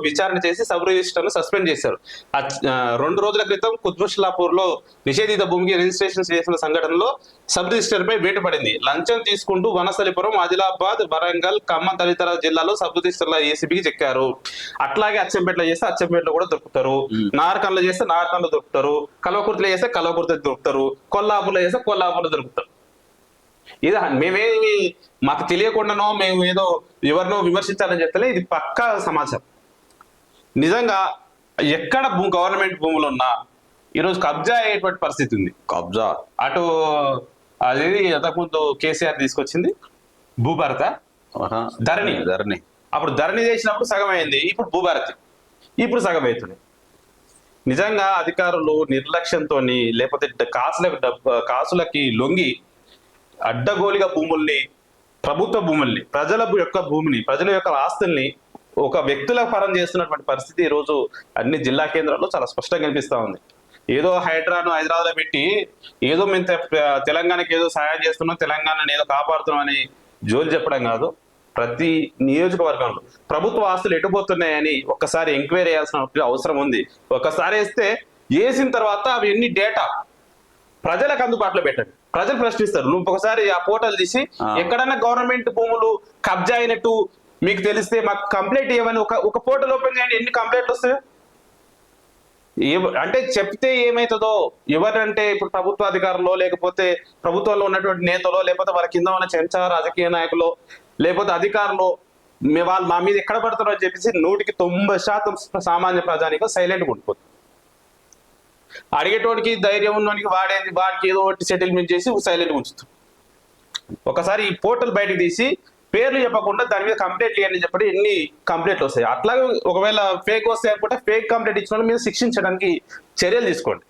విచారణ చేసి sub రిజిస్టర్ను suspend చేశారు. 2 రోజుల క్రితం కుత్బుషాపూర్ లో నిషేధిత భూమికి రిజిస్ట్రేషన్ చేసిన సంఘటనలో సబ్ రిజిస్టర్ పై వేటు పడింది. లంచం తీసుకుంటూ వనస్థలిపురం, ఆదిలాబాద్, వరంగల్, ఖమ్మం తదితర జిల్లాలో సబ్ రిజిస్టర్ల ఏసీబీకి చెక్కారు. అట్లాగే అచ్చంపేటలో చేస్తే అచ్చంపేటలో కూడా దొరుకుతారు, నార్కన్లో చేస్తే నార్కన్లో దొరుకుతారు, కల్వకుర్తిలో చేస్తే కల్వకుర్తి దొరుకుతారు, కొల్లాపూర్లో చేస్తే కొల్లాపూర్లో దొరుకుతారు. ఇది మేమేమి మాకు తెలియకుండానో మేము ఏదో ఎవరినో విమర్శించాలని చెప్తలే, ఇది పక్కా సమాచారం. నిజంగా ఎక్కడ గవర్నమెంట్ భూములు ఉన్నా ఈరోజు కబ్జా అయ్యేటువంటి పరిస్థితి ఉంది. కబ్జా అటు అది అంతకుముందు కేసీఆర్ తీసుకొచ్చింది భూభారత, ధరణి. అప్పుడు ధరణి చేసినప్పుడు సగం అయింది, ఇప్పుడు భూభారతి, ఇప్పుడు సగం అవుతుంది. నిజంగా అధికారులు నిర్లక్ష్యంతో లేకపోతే కాసులకి లొంగి అడ్డగోలిగా భూముల్ని, ప్రభుత్వ భూముల్ని, ప్రజల యొక్క భూమిని, ప్రజల యొక్క ఆస్తుల్ని ఒక వ్యక్తుల పరం చేస్తున్నటువంటి పరిస్థితి ఈరోజు అన్ని జిల్లా కేంద్రాల్లో చాలా స్పష్టంగా కనిపిస్తా ఉంది. ఏదో హైదరాబాద్ లో పెట్టి ఏదో మేము తెలంగాణకి ఏదో సహాయం చేస్తున్నాం, తెలంగాణని ఏదో కాపాడుతున్నాం అని జోలు చెప్పడం కాదు. ప్రతి నియోజకవర్గంలో ప్రభుత్వ ఆస్తులు ఎటుపోతున్నాయని ఒక్కసారి ఎంక్వైరీ చేయాల్సిన అవసరం ఉంది. ఒక్కసారి వేసిన తర్వాత అవి ఎన్ని డేటా ప్రజలకు అందుబాటులో పెట్టండి. ప్రజలు ప్రశ్నిస్తారు. నువ్వు ఒకసారి ఆ పోర్టల్ తీసి ఎక్కడన్నా గవర్నమెంట్ భూములు కబ్జా అయినట్టు మీకు తెలిస్తే మాకు కంప్లైంట్ ఇవ్వని ఒక పోర్టల్ ఓపెన్ చేయండి. ఎన్ని కంప్లైంట్లు వస్తాయి? అంటే చెప్తే ఏమవుతుందో, ఎవరంటే ఇప్పుడు ప్రభుత్వ అధికారులు, లేకపోతే ప్రభుత్వంలో ఉన్నటువంటి నేతలో, లేకపోతే వాళ్ళ కింద ఉన్న చెంచా రాజకీయ నాయకులు, లేకపోతే అధికారులు వాళ్ళు మా మీద ఎక్కడ పడతారో అని చెప్పేసి 100% సామాన్య ప్రజానికం సైలెంట్గా ఉండిపోతుంది. అడిగేటోడికి ధైర్యం ఉన్నోడికి వాడికి ఏదో ఒకటి సెటిల్మెంట్ చేసి సైలెంట్ ఉంచుతాం. ఒకసారి ఈ పోర్టల్ బయటకు తీసి పేర్లు చెప్పకుండా దాని మీద కంప్లైంట్ ఇవ్వండి చెప్పండి, ఎన్ని కంప్లైంట్లు వస్తాయి. అట్లాగే ఒకవేళ ఫేక్ వస్తాయి అనుకుంటే ఫేక్ కంప్లైంట్ ఇచ్చిన వాళ్ళ మీద శిక్షించడానికి చర్యలు తీసుకోండి.